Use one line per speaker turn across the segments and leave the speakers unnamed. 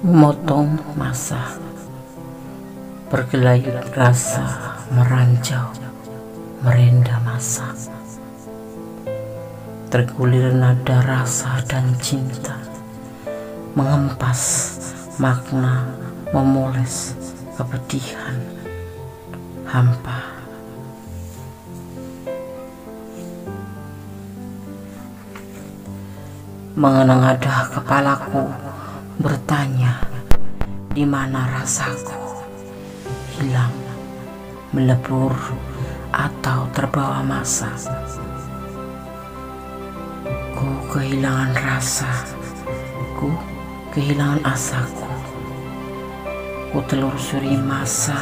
Memotong masa, bergelayut rasa, meranjau, merenda masa, tergulir nada rasa dan cinta, mengempas makna, memoles kepedihan, hampa. Mengenang-endah kepalaku bertanya, di mana rasaku hilang, melebur atau terbawa masa. Ku kehilangan rasa, ku kehilangan asaku. Ku telusuri masa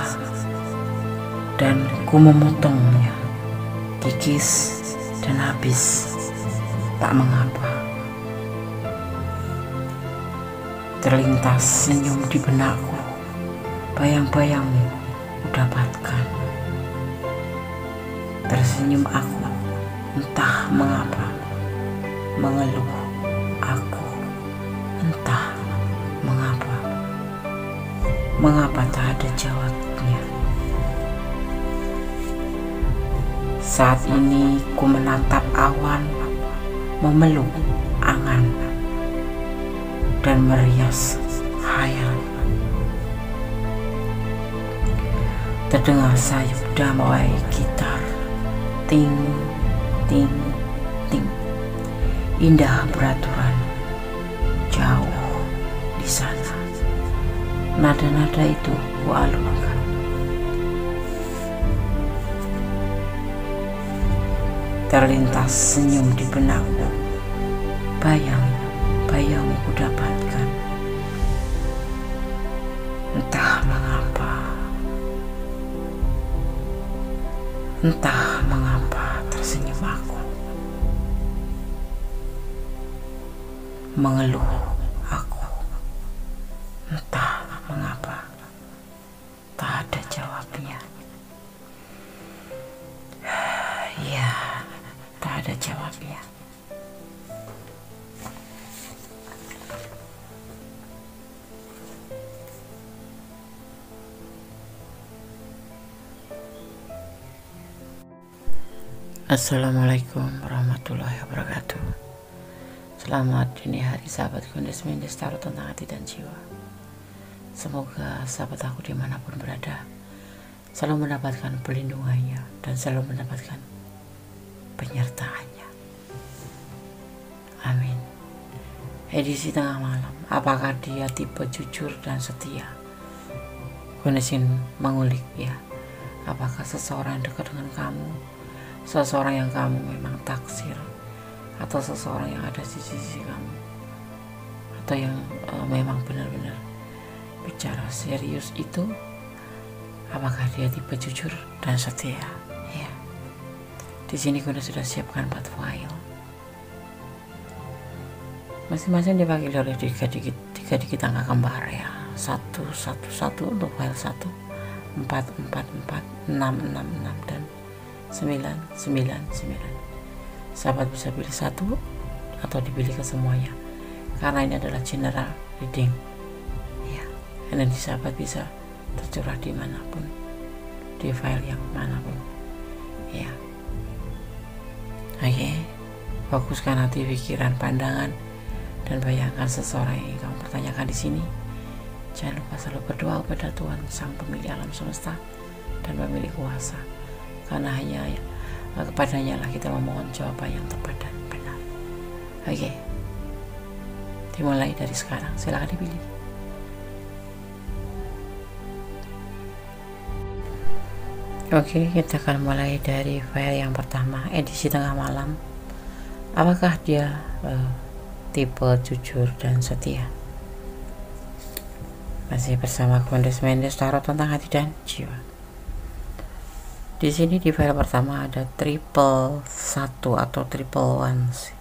dan ku memotongnya, kikis dan habis, tak mengapa. Terlintas senyum di benakku, bayang-bayangmu ku dapatkan. Tersenyum aku, entah mengapa, mengeluh aku, entah mengapa. Mengapa tak ada jawabnya? Saat ini ku menatap awan, memeluk angan, dan merias hayal. Terdengar sayup damai gitar, ting, ting, ting. Indah beraturan, jauh di sana. Nada-nada itu ku alunkan. Terlintas senyum di benakku, bayang ku dapatkan. Entah mengapa tersenyum aku, mengeluh aku, entah mengapa tak ada jawabnya. Ya, tak ada jawabnya. Assalamualaikum warahmatullahi wabarakatuh. Selamat dini hari sahabat Gondes Mendes Tarot tentang hati dan jiwa. Semoga sahabat aku dimanapun berada selalu mendapatkan perlindungannya dan selalu mendapatkan penyertaannya. Amin. Edisi tengah malam, apakah dia tipe jujur dan setia? Gondesin mengulik ya. Apakah seseorang yang dekat dengan kamu, seseorang yang kamu memang taksir, atau seseorang yang ada di sisi kamu, atau yang memang benar-benar bicara serius itu? Apakah dia tipe jujur dan setia? Ya. Di sini Gondes sudah siapkan 4 file. Masing-masing dibagi oleh 3 digit angka kembar ya. 1 1 1 untuk file 1, 4 4 4, 6 6 6 dan 9 9 9. Sahabat bisa pilih satu atau dipilih ke semuanya, karena ini adalah general reading ya. Energi sahabat bisa tercurah dimanapun, di file yang manapun ya. Oke, fokuskan hati, pikiran, pandangan, dan bayangkan seseorang yang kamu pertanyakan di sini. Jangan lupa selalu berdoa kepada Tuhan Sang Pemilik alam semesta dan pemilik kuasa, karena hanya kepadanya lah kita memohon jawaban yang tepat dan benar. Oke, dimulai dari sekarang, silakan dipilih. Oke, kita akan mulai dari file yang pertama, edisi tengah malam. Apakah dia tipe jujur dan setia? Masih bersama Gondes Mendes Tarot tentang hati dan jiwa. Di sini di file pertama ada triple 1 atau triple ones.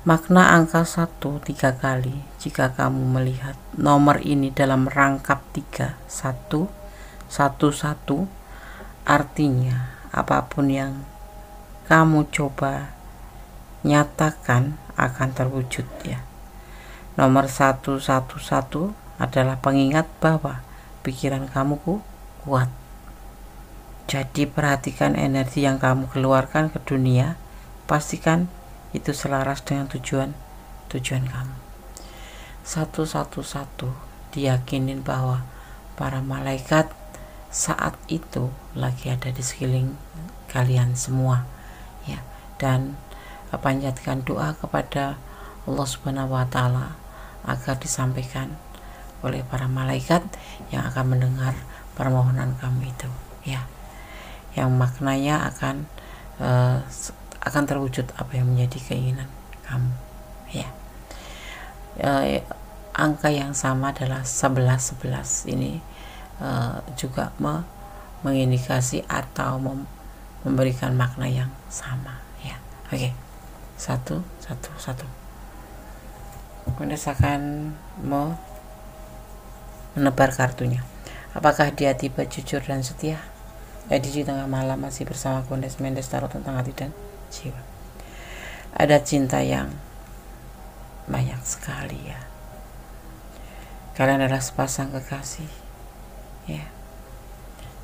Makna angka 1 3 kali jika kamu melihat nomor ini dalam rangkap 3 1 1 1, artinya apapun yang kamu coba nyatakan akan terwujud ya. Nomor 111 adalah pengingat bahwa pikiran kamu kuat. Jadi perhatikan energi yang kamu keluarkan ke dunia, pastikan itu selaras dengan tujuan kamu. 111 diyakinin bahwa para malaikat saat itu lagi ada di sekeliling kalian semua, ya, dan panjatkan doa kepada Allah Subhanahu wa Ta'ala agar disampaikan oleh para malaikat yang akan mendengar permohonan kamu itu, ya, yang maknanya akan terwujud apa yang menjadi keinginan kamu, ya. Angka yang sama adalah 11 ini juga mengindikasi atau memberikan makna yang sama, ya. Oke. 111. Kemudian akan menebar kartunya. Apakah dia tipe jujur dan setia? Edisi tengah malam masih bersama Kondes Mendes Tarot tentang hati dan jiwa. Ada cinta yang banyak sekali, ya. Kalian adalah sepasang kekasih, ya.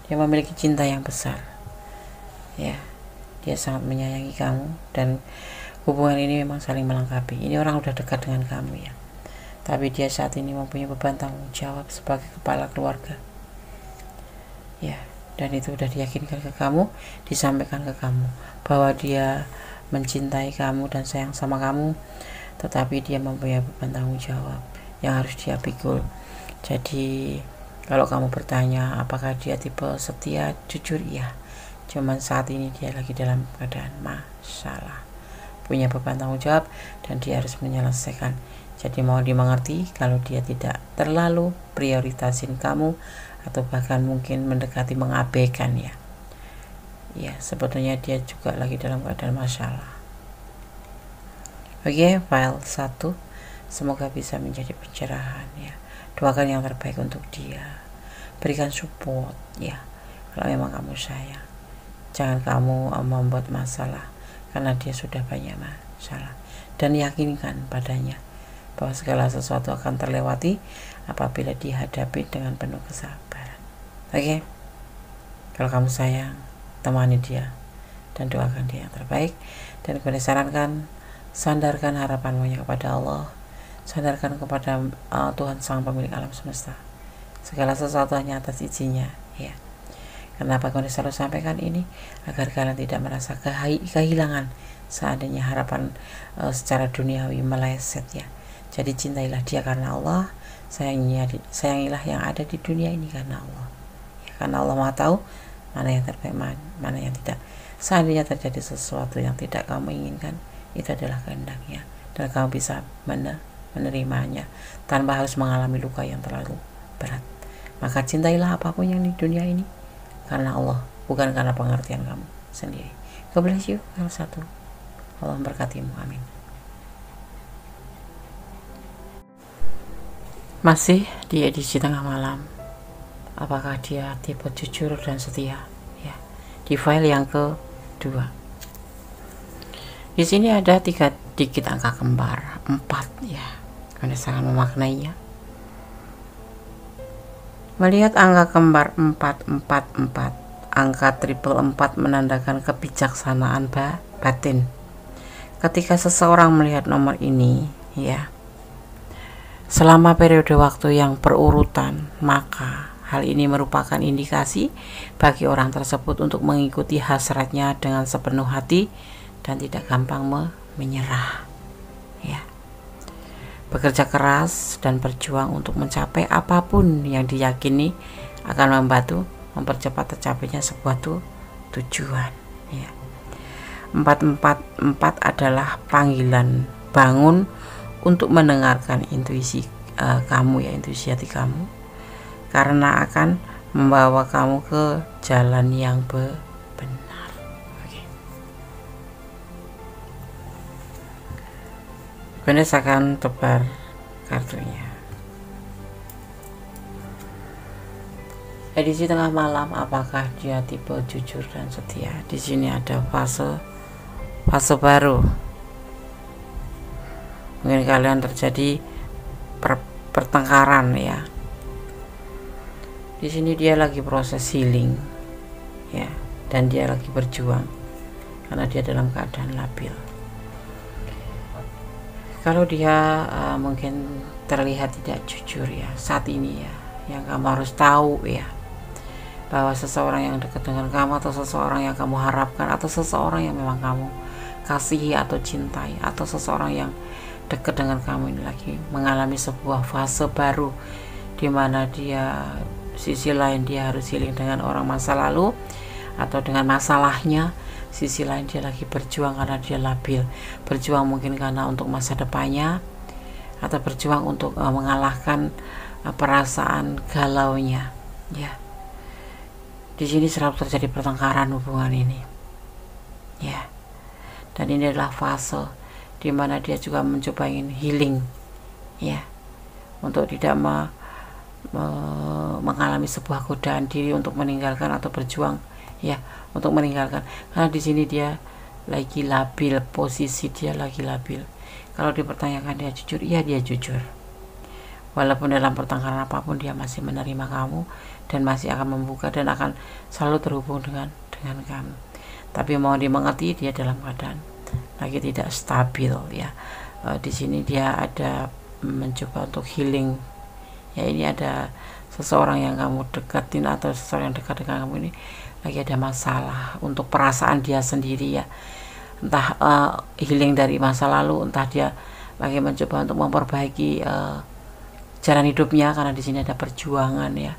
Dia memiliki cinta yang besar, ya. Dia sangat menyayangi kamu dan hubungan ini memang saling melengkapi. Ini orang udah dekat dengan kamu, ya. Tapi dia saat ini mempunyai beban tanggung jawab sebagai kepala keluarga, ya. Dan itu udah diyakinkan ke kamu, disampaikan ke kamu bahwa dia mencintai kamu dan sayang sama kamu, tetapi dia mempunyai beban tanggung jawab yang harus dia pikul. Jadi kalau kamu bertanya apakah dia tipe setia, jujur iya. Cuman saat ini dia lagi dalam keadaan masalah, punya beban tanggung jawab dan dia harus menyelesaikan. Jadi mau dimengerti kalau dia tidak terlalu prioritasin kamu atau bahkan mungkin mendekati mengabaikan, ya. Ya, sebetulnya dia juga lagi dalam keadaan masalah. Oke, file 1 semoga bisa menjadi pencerahan, ya. Doakan yang terbaik untuk dia, berikan support, ya, kalau memang kamu sayang. Jangan kamu membuat masalah karena dia sudah banyak masalah, dan yakinkan padanya bahwa segala sesuatu akan terlewati apabila dihadapi dengan penuh kesabaran. Oke, kalau kamu sayang, temani dia dan doakan dia yang terbaik. Dan kemudian sarankan, sandarkan harapanmu kepada Allah, sandarkan kepada Tuhan Sang Pemilik alam semesta. Segala sesuatu hanya atas izinnya, ya. Kenapa kau selalu sampaikan ini? Agar kalian tidak merasa kehilangan seandainya harapan secara duniawi meleset, ya. Jadi cintailah dia karena Allah, sayangilah yang ada di dunia ini karena Allah, ya, karena Allah Maha tahu mana yang terbaik, mana yang tidak. Seandainya terjadi sesuatu yang tidak kamu inginkan, itu adalah kehendaknya dan kamu bisa menerimanya tanpa harus mengalami luka yang terlalu berat. Maka cintailah apapun yang di dunia ini karena Allah, bukan karena pengertian kamu sendiri. God bless you. Satu, Allah memberkatimu. Amin. Masih di edisi tengah malam, apakah dia tipe jujur dan setia, ya. Di file yang kedua, di sini ada 3 digit angka kembar 4, ya. Anda sangat memaknainya. Melihat angka kembar 444, angka triple 4 menandakan kebijaksanaan batin. Ketika seseorang melihat nomor ini, ya, selama periode waktu yang berurutan, maka hal ini merupakan indikasi bagi orang tersebut untuk mengikuti hasratnya dengan sepenuh hati dan tidak gampang menyerah, ya. Bekerja keras dan berjuang untuk mencapai apapun yang diyakini akan membantu mempercepat tercapainya sebuah tujuan, ya. 444 adalah panggilan bangun untuk mendengarkan intuisi kamu, ya, intuisi hati kamu, karena akan membawa kamu ke jalan yang benar. Oke. Kemudian akan tebar kartunya. Edisi tengah malam, apakah dia tipe jujur dan setia? Di sini ada fase baru. Mungkin kalian terjadi pertengkaran ya. Di sini dia lagi proses healing ya, dan dia lagi berjuang karena dia dalam keadaan labil. Kalau dia mungkin terlihat tidak jujur ya saat ini ya, yang kamu harus tahu ya, bahwa seseorang yang dekat dengan kamu, atau seseorang yang kamu harapkan, atau seseorang yang memang kamu kasihi atau cintai, atau seseorang yang dekat dengan kamu ini lagi mengalami sebuah fase baru, di mana dia sisi lain dia harus healing dengan orang masa lalu atau dengan masalahnya, sisi lain dia lagi berjuang karena dia labil, berjuang mungkin karena untuk masa depannya, atau berjuang untuk mengalahkan perasaan galaunya ya. Di sini selalu terjadi pertengkaran hubungan ini ya, dan ini adalah fase di mana dia juga mencoba ingin healing ya, untuk tidak mengalami sebuah godaan diri untuk meninggalkan atau berjuang ya untuk meninggalkan, karena di sini dia lagi labil, posisi dia lagi labil. Kalau dipertanyakan dia jujur, iya dia jujur, walaupun dalam pertengkaran apapun dia masih menerima kamu dan masih akan membuka dan akan selalu terhubung dengan kamu. Tapi mau dimengerti dia dalam keadaan lagi tidak stabil ya. Di sini dia ada mencoba untuk healing ya. Ini ada seseorang yang kamu dekatin atau seseorang yang dekat dengan kamu ini lagi ada masalah untuk perasaan dia sendiri ya, entah healing dari masa lalu, entah dia lagi mencoba untuk memperbaiki jalan hidupnya, karena di sini ada perjuangan ya,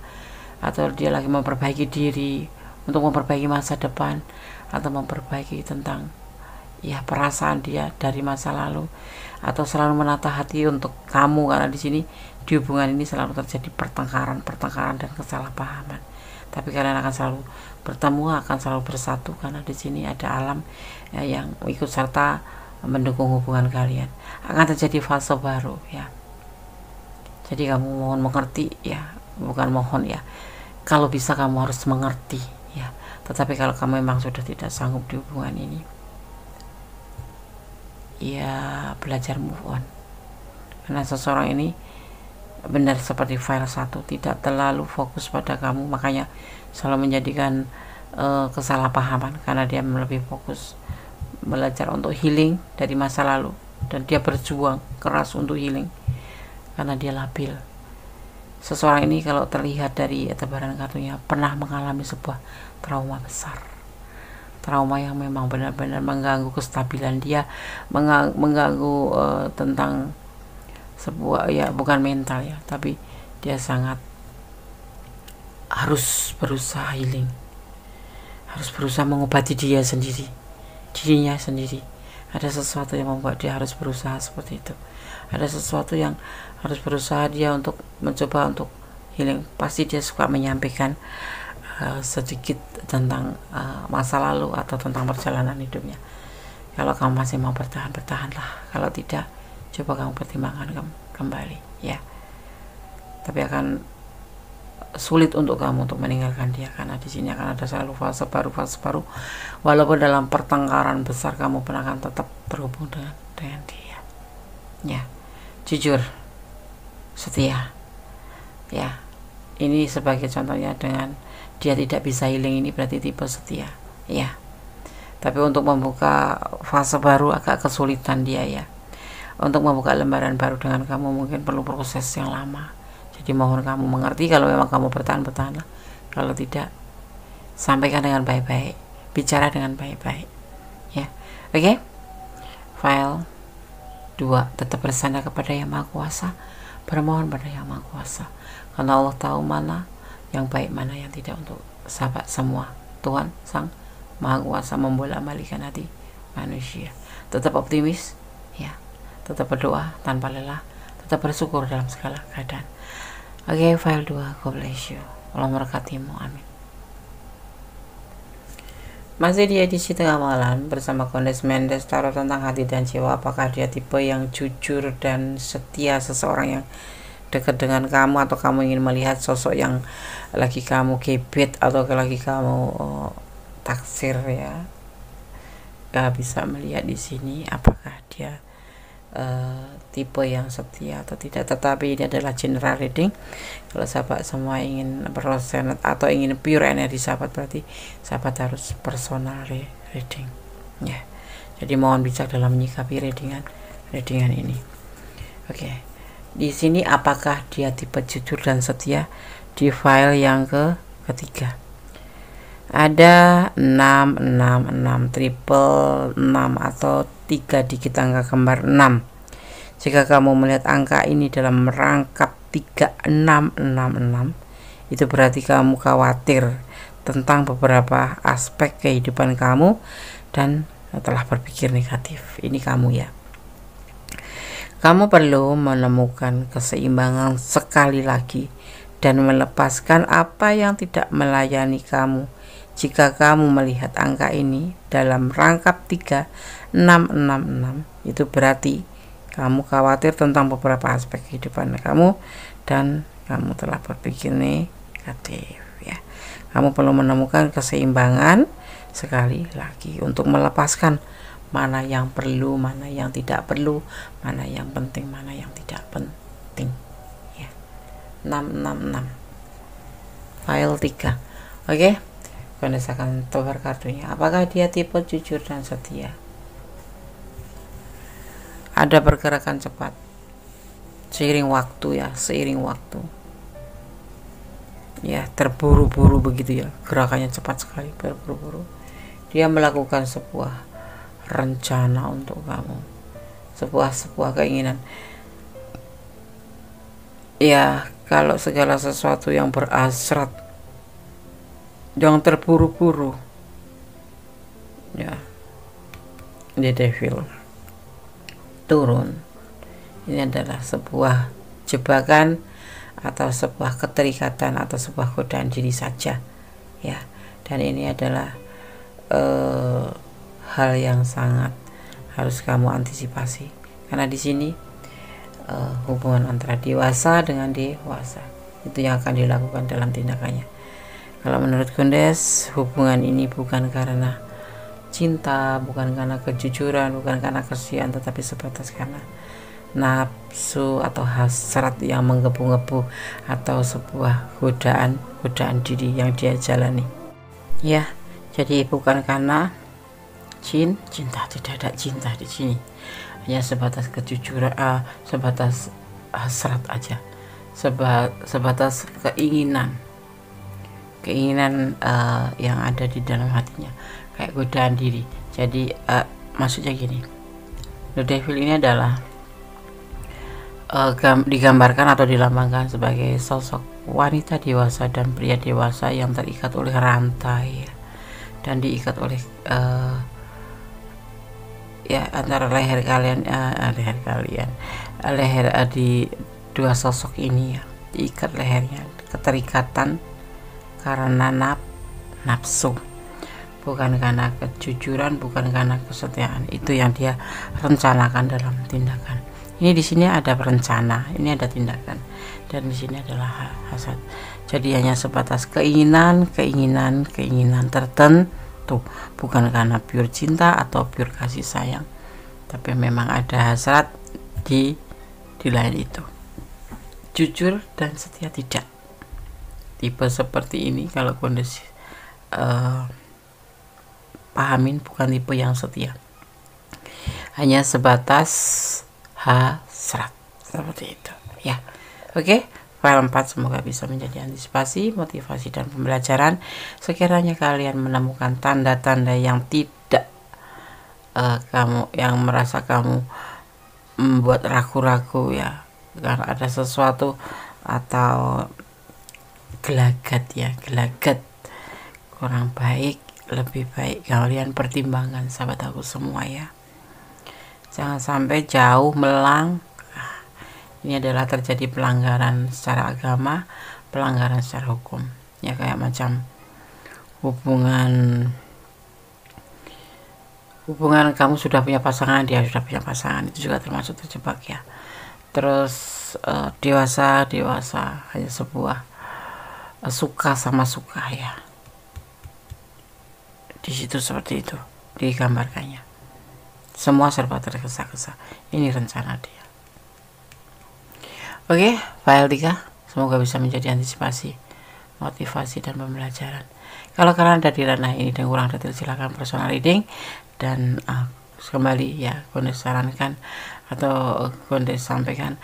atau dia lagi memperbaiki diri untuk memperbaiki masa depan, atau memperbaiki tentang ya perasaan dia dari masa lalu, atau selalu menata hati untuk kamu, karena di sini di hubungan ini selalu terjadi pertengkaran dan kesalahpahaman. Tapi kalian akan selalu bertemu, akan selalu bersatu, karena di sini ada alam ya, yang ikut serta mendukung hubungan kalian. Akan terjadi fase baru ya. Jadi kamu mohon mengerti ya, bukan mohon ya. Kalau bisa kamu harus mengerti ya. Tetapi kalau kamu memang sudah tidak sanggup di hubungan ini, ya belajar move on. Karena seseorang ini benar seperti file 1, tidak terlalu fokus pada kamu, makanya selalu menjadikan kesalahpahaman, karena dia lebih fokus belajar untuk healing dari masa lalu, dan dia berjuang keras untuk healing karena dia labil. Seseorang ini kalau terlihat dari tebaran kartunya pernah mengalami sebuah trauma besar, trauma yang memang benar-benar mengganggu kestabilan dia, mengganggu tentang sebuah ya, bukan mental ya, tapi dia sangat harus berusaha healing, harus berusaha mengobati dirinya sendiri. Ada sesuatu yang membuat dia harus berusaha seperti itu, ada sesuatu yang harus berusaha dia untuk mencoba untuk healing. Pasti dia suka menyampaikan sedikit tentang masa lalu atau tentang perjalanan hidupnya. Kalau kamu masih mau bertahan, bertahanlah. Kalau tidak, coba kamu pertimbangkan kembali ya. Tapi akan sulit untuk kamu untuk meninggalkan dia, karena di sini akan ada selalu fase baru. Walaupun dalam pertengkaran besar, kamu pun akan tetap terhubung dengan dia ya. Jujur, setia ya. Ini sebagai contohnya, dengan dia tidak bisa healing ini berarti tipe setia ya. Tapi untuk membuka fase baru agak kesulitan dia ya. Untuk membuka lembaran baru dengan kamu mungkin perlu proses yang lama. Jadi mohon kamu mengerti, kalau memang kamu bertahanlah. Kalau tidak, sampaikan dengan baik-baik, bicara dengan baik-baik ya. Oke? File 2, tetap bersandar kepada Yang Maha Kuasa, bermohon pada Yang Maha Kuasa, karena Allah tahu mana yang baik, mana yang tidak untuk sahabat semua. Tuhan Sang Maha Kuasa membolak-balikan hati manusia. Tetap optimis ya, tetap berdoa tanpa lelah, tetap bersyukur dalam segala keadaan. Oke, file 2, God bless you, Allah memberkatimu, amin. Masih di edisi tengah malam bersama Kondes Mendes, taruh tentang hati dan jiwa. Apakah dia tipe yang jujur dan setia, seseorang yang dekat dengan kamu, atau kamu ingin melihat sosok yang lagi kamu gebet atau lagi kamu taksir ya. Gak bisa melihat di sini apakah dia tipe yang setia atau tidak, tetapi ini adalah general reading. Kalau sahabat semua ingin personal atau ingin pure energi sahabat, berarti sahabat harus personal reading ya. Jadi mohon bijak dalam menyikapi readingan ini. Oke. Di sini apakah dia tipe jujur dan setia? Di file yang ketiga ada 666 triple 6 atau 3 digit angka kembar 6. Jika kamu melihat angka ini dalam rangkap 3666, itu berarti kamu khawatir tentang beberapa aspek kehidupan kamu dan telah berpikir negatif. Ini kamu ya. Kamu perlu menemukan keseimbangan sekali lagi dan melepaskan apa yang tidak melayani kamu. Jika kamu melihat angka ini dalam rangkap 3666, itu berarti kamu khawatir tentang beberapa aspek kehidupan kamu dan kamu telah berpikir negatif ya. Kamu perlu menemukan keseimbangan sekali lagi untuk melepaskan mana yang perlu, mana yang tidak perlu, mana yang penting, mana yang tidak penting ya. 666 file 3. Oke. Vanessa akan tukar kartunya. Apakah dia tipe jujur dan setia? Ada pergerakan cepat seiring waktu ya, seiring waktu ya, terburu-buru begitu ya, gerakannya cepat sekali, terburu-buru. Dia melakukan sebuah rencana untuk kamu, sebuah keinginan ya. Kalau segala sesuatu yang berasrat, jangan terburu-buru ya. The Devil turun. Ini adalah sebuah jebakan atau sebuah keterikatan atau sebuah godaan diri saja ya. Dan ini adalah hal yang sangat harus kamu antisipasi, karena di sini hubungan antara dewasa dengan dewasa itu yang akan dilakukan dalam tindakannya. Kalau menurut Gondes, hubungan ini bukan karena cinta, bukan karena kejujuran, bukan karena kesian, tetapi sebatas karena nafsu atau hasrat yang menggebu-gebu atau sebuah godaan diri yang dia jalani ya. Jadi bukan karena cinta, tidak ada cinta di sini, hanya sebatas kejujuran, sebatas hasrat aja, sebatas keinginan yang ada di dalam hatinya, kayak godaan diri. Jadi maksudnya gini, The Devil ini adalah digambarkan atau dilambangkan sebagai sosok wanita dewasa dan pria dewasa yang terikat oleh rantai dan diikat oleh ya antara leher di dua sosok ini ya, diikat lehernya, keterikatan karena nafsu, bukan karena kejujuran, bukan karena kesetiaan. Itu yang dia rencanakan dalam tindakan. Ini di sini ada rencana, ini ada tindakan, dan di sini adalah hasad. Jadi hanya sebatas keinginan tertentu, bukan karena pure cinta atau pure kasih sayang, tapi memang ada hasrat di lain itu. Jujur dan setia tidak. Tipe seperti ini kalau kondisi pahamin, bukan tipe yang setia, hanya sebatas hasrat seperti itu ya. Oke, file 4 semoga bisa menjadi antisipasi, motivasi, dan pembelajaran. Sekiranya kalian menemukan tanda-tanda yang tidak kamu yang merasa kamu membuat ragu-ragu ya, karena ada sesuatu atau gelagat kurang baik, lebih baik kalian pertimbangkan sahabat aku semua ya. Jangan sampai jauh melangkah. Ini adalah terjadi pelanggaran secara agama, pelanggaran secara hukum ya, kayak macam hubungan kamu sudah punya pasangan, dia sudah punya pasangan, itu juga termasuk terjebak ya. Terus dewasa hanya sebuah suka sama suka ya, di situ seperti itu digambarkannya. semua serba tergesa-gesa. Ini rencana dia. Oke, file 3 semoga bisa menjadi antisipasi, motivasi, dan pembelajaran. Kalau kalian ada di ranah ini dan kurang detail, silakan personal reading. Dan kembali ya, Konde sarankan atau Konde sampaikan,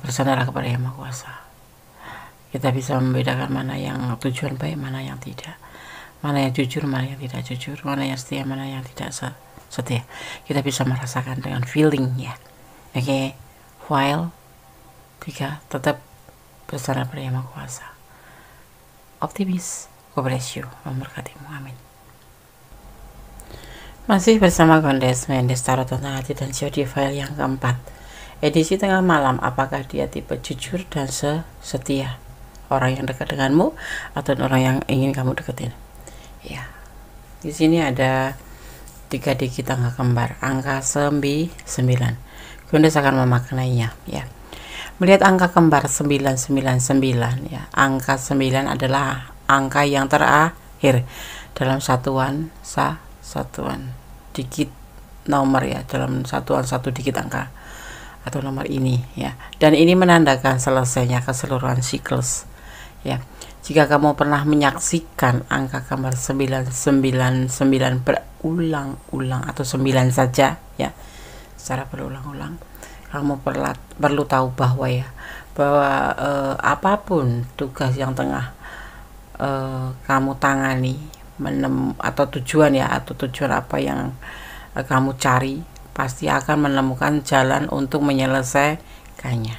bersandarlah kepada Yang Maha Kuasa. Kita bisa membedakan mana yang tujuan baik, mana yang tidak, mana yang jujur, mana yang tidak jujur, mana yang setia, mana yang tidak setia. Kita bisa merasakan dengan feeling ya. Oke, file 3 tetap bersandar pada Yang Maha Kuasa. Optimis, God bless you, memberkatimu, amin. Masih bersama Kondes Mendes Tarot tentang hati dan Zodiac file yang keempat, edisi tengah malam. Apakah dia tipe jujur dan setia, orang yang dekat denganmu atau orang yang ingin kamu deketin? Ya, di sini ada 3 digit angka kembar, angka 9. Kondes akan memaknainya ya. Melihat angka kembar 999 ya. Angka 9 adalah angka yang terakhir dalam satuan digit nomor ya, dalam satuan 1 digit angka atau nomor ini ya. Dan ini menandakan selesainya keseluruhan siklus ya. Jika kamu pernah menyaksikan angka kembar 999 berulang-ulang atau 9 saja ya, secara berulang-ulang, kamu perlu tahu bahwa apapun tugas yang tengah kamu tangani atau tujuan apa yang kamu cari, pasti akan menemukan jalan untuk menyelesaikannya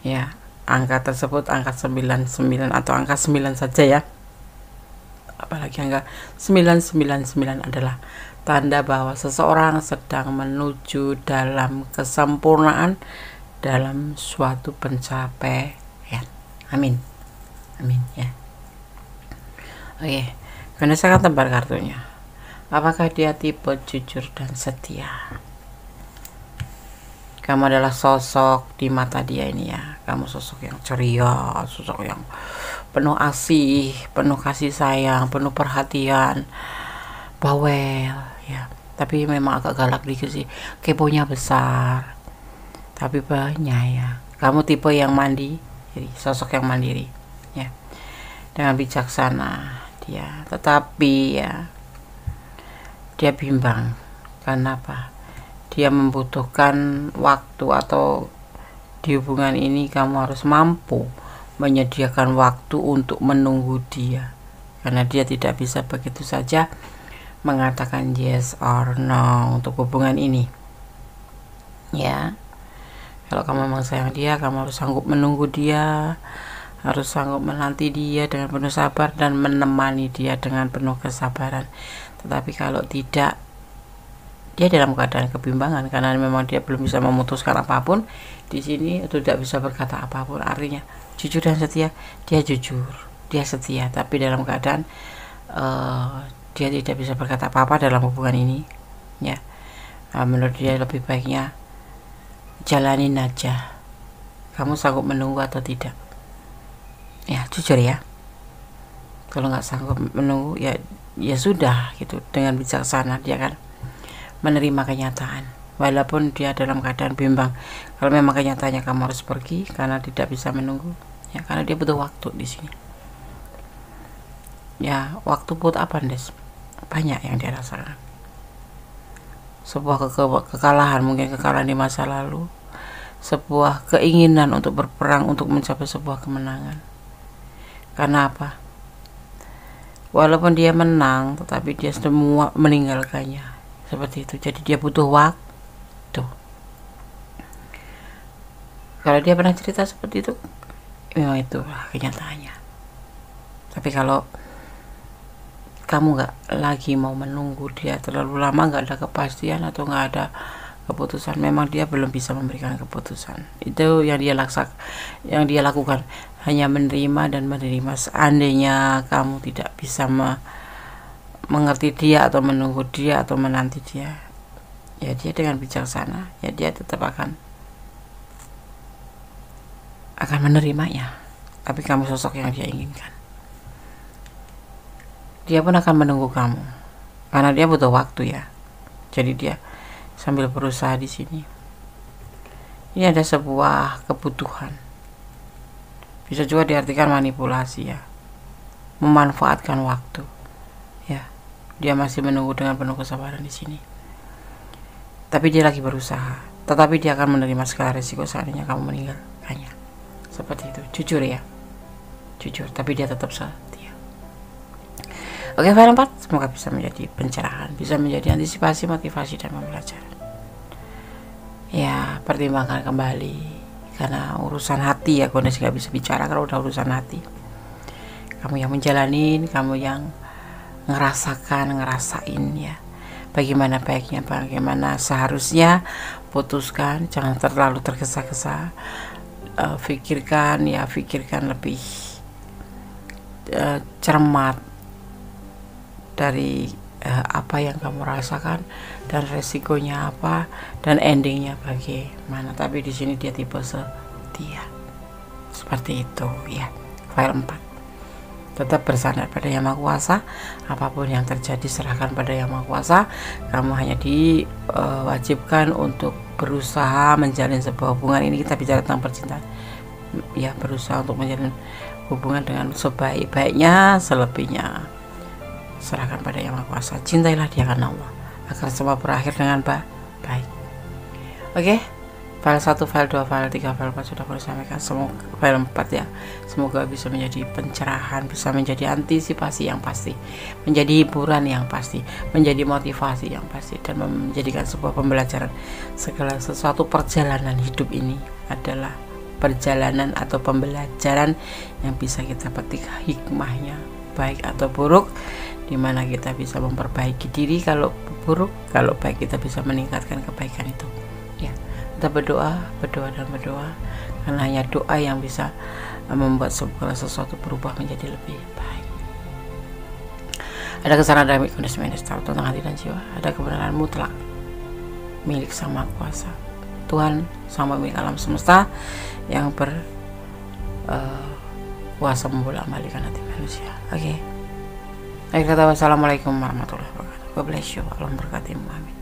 ya. Angka tersebut angka 99 atau angka 9 saja ya, apalagi angka 999 adalah tanda bahwa seseorang sedang menuju dalam kesempurnaan dalam suatu pencapaian. Amin. Amin ya. Oke, karena saya akan tebar kartunya. Apakah dia tipe jujur dan setia? Kamu adalah sosok di mata dia ini ya. Kamu sosok yang ceria, sosok yang penuh asih, penuh kasih sayang, penuh perhatian, bawel ya, tapi memang agak galak dikit sih, keponya besar tapi banyak ya. Kamu tipe yang jadi sosok yang mandiri ya, dengan bijaksana dia, tetapi ya dia bimbang. Karena apa? Dia membutuhkan waktu, atau di hubungan ini kamu harus mampu menyediakan waktu untuk menunggu dia, karena dia tidak bisa begitu saja mengatakan yes or no untuk hubungan ini ya. Kalau kamu memang sayang dia, kamu harus sanggup menunggu dia, harus sanggup menanti dia dengan penuh sabar dan menemani dia dengan penuh kesabaran. Tetapi kalau tidak, dia dalam keadaan kebimbangan karena memang dia belum bisa memutuskan apapun di sini, atau tidak bisa berkata apapun. Artinya jujur dan setia, dia jujur, dia setia, tapi dalam keadaan dia tidak bisa berkata apa-apa dalam hubungan ini ya. Menurut dia lebih baiknya jalanin aja. Kamu sanggup menunggu atau tidak ya, jujur ya. Kalau nggak sanggup menunggu ya sudah gitu. Dengan bijaksana dia akan menerima kenyataan walaupun dia dalam keadaan bimbang. Kalau memang kenyataannya kamu harus pergi karena tidak bisa menunggu ya, karena dia butuh waktu di sini ya. Waktu buat apa, Des? Banyak yang dia rasakan. Sebuah kekalahan, mungkin kekalahan di masa lalu, sebuah keinginan untuk berperang untuk mencapai sebuah kemenangan. Karena apa? Walaupun dia menang, tetapi dia semua meninggalkannya seperti itu. Jadi dia butuh waktu. Kalau dia pernah cerita seperti itu, memang itulah kenyataannya. Tapi kalau kamu nggak lagi mau menunggu dia terlalu lama, nggak ada kepastian atau nggak ada keputusan, memang dia belum bisa memberikan keputusan. Itu yang dia lakukan, hanya menerima dan menerima. Seandainya kamu tidak bisa mengerti dia atau menunggu dia atau menanti dia, ya dia dengan bijaksana ya dia tetap akan menerimanya. Tapi kamu sosok yang dia inginkan, dia pun akan menunggu kamu karena dia butuh waktu ya. Jadi dia sambil berusaha di sini. Ini ada sebuah kebutuhan. Bisa juga diartikan manipulasi ya. Memanfaatkan waktu. Ya. Dia masih menunggu dengan penuh kesabaran di sini. Tapi dia lagi berusaha. Tetapi dia akan menerima segala risiko seandainya kamu meninggalkannya. Seperti itu. Jujur ya. Jujur, tapi dia tetap setia. Oke, file 4 semoga bisa menjadi pencerahan, bisa menjadi antisipasi, motivasi, dan pembelajaran. Ya, pertimbangkan kembali, karena urusan hati ya, kondisi gak bisa bicara kalau udah urusan hati. Kamu yang menjalanin, kamu yang ngerasain ya, bagaimana baiknya, bagaimana seharusnya. Putuskan, jangan terlalu tergesa-gesa. Pikirkan lebih cermat dari apa yang kamu rasakan dan resikonya apa dan endingnya bagaimana. Tapi di sini dia tipe setia, seperti itu ya. File 4 tetap bersandar pada Yang Maha Kuasa. Apapun yang terjadi serahkan pada Yang Maha Kuasa. Kamu hanya diwajibkan untuk berusaha menjalin sebuah hubungan. Ini kita bicara tentang percintaan ya, berusaha untuk menjalin hubungan dengan sebaik-baiknya, selebihnya serahkan pada Yang Maha Kuasa. Cintailah dia karena Allah, agar semua berakhir dengan baik. Oke, file 1, file 2, file 3, file 4 sudah aku sampaikan. Semoga file 4 ya, semoga bisa menjadi pencerahan, bisa menjadi antisipasi yang pasti, menjadi hiburan yang pasti, menjadi motivasi yang pasti, dan menjadikan sebuah pembelajaran. Segala sesuatu perjalanan hidup ini adalah perjalanan atau pembelajaran yang bisa kita petik hikmahnya, baik atau buruk, dimana kita bisa memperbaiki diri kalau buruk, kalau baik kita bisa meningkatkan kebaikan itu ya. Kita berdoa, karena hanya doa yang bisa membuat segala sesuatu berubah menjadi lebih baik. Ada kesalahan dalam kondisi mental tentang hati dan jiwa, ada kebenaran mutlak milik Sang Maha Kuasa, Tuhan Sang Pemilik alam semesta yang berkuasa membolak-balikan hati manusia. Oke. Akhir kata, wassalamualaikum warahmatullahi wabarakatuh. God bless you. Allah memberkatimu. Amin.